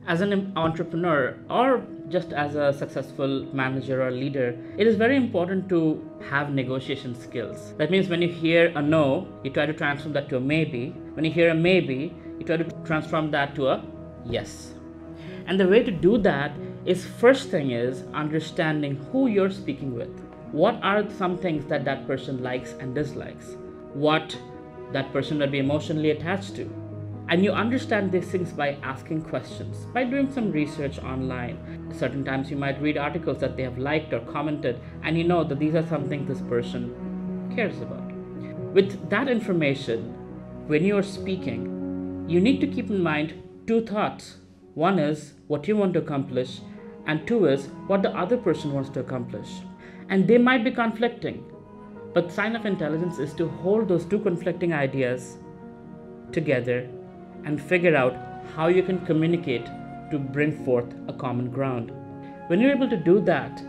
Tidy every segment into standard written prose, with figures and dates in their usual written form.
As an entrepreneur or just as a successful manager or leader, it is very important to have negotiation skills. That means when you hear a no, you try to transform that to a maybe. When you hear a maybe, you try to transform that to a yes. And the way to do that is, first thing is understanding who you're speaking with. What are some things that that person likes and dislikes? What that person will be emotionally attached to? And you understand these things by asking questions, by doing some research online. Certain times you might read articles that they have liked or commented, and you know that these are some things this person cares about. With that information, when you are speaking, you need to keep in mind two thoughts. One is what you want to accomplish, and two is what the other person wants to accomplish. And they might be conflicting, but the sign of intelligence is to hold those two conflicting ideas together and figure out how you can communicate to bring forth a common ground. When you're able to do that,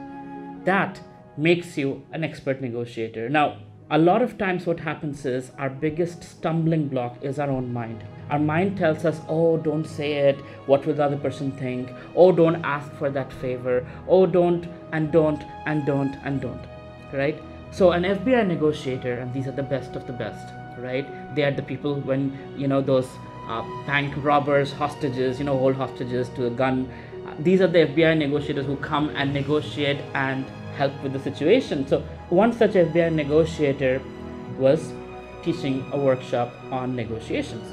that makes you an expert negotiator. Now, a lot of times what happens is our biggest stumbling block is our own mind. Our mind tells us, oh, don't say it. What will the other person think? Oh, don't ask for that favor. Oh, don't, and don't, and don't, and don't, right? So an FBI negotiator, and these are the best of the best, right? They are the people when, those bank robbers, hostages, hold hostages to a gun. These are the FBI negotiators who come and negotiate and help with the situation. So one such FBI negotiator was teaching a workshop on negotiations.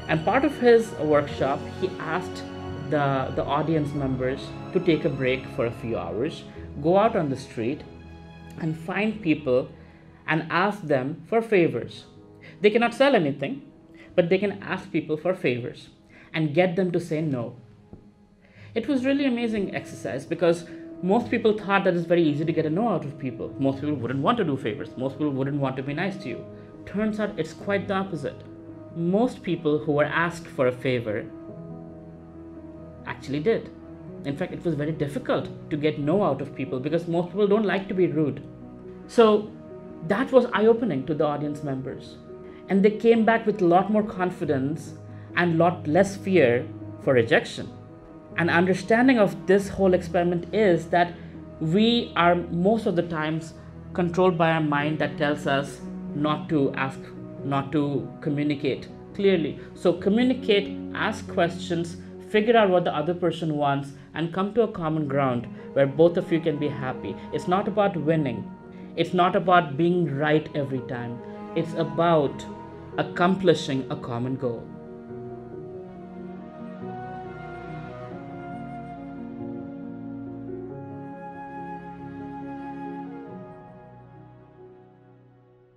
And part of his workshop, he asked the audience members to take a break for a few hours, go out on the street and find people and ask them for favors. They cannot sell anything, but they can ask people for favors and get them to say no. It was really amazing exercise because most people thought that it's very easy to get a no out of people. Most people wouldn't want to do favors. Most people wouldn't want to be nice to you. Turns out it's quite the opposite. Most people who were asked for a favor actually did. In fact, it was very difficult to get no out of people because most people don't like to be rude. So that was eye-opening to the audience members. And they came back with a lot more confidence and a lot less fear for rejection. An understanding of this whole experiment is that we are most of the times controlled by our mind that tells us not to ask, not to communicate clearly. So communicate, ask questions, figure out what the other person wants, and come to a common ground where both of you can be happy. It's not about winning. It's not about being right every time. It's about accomplishing a common goal.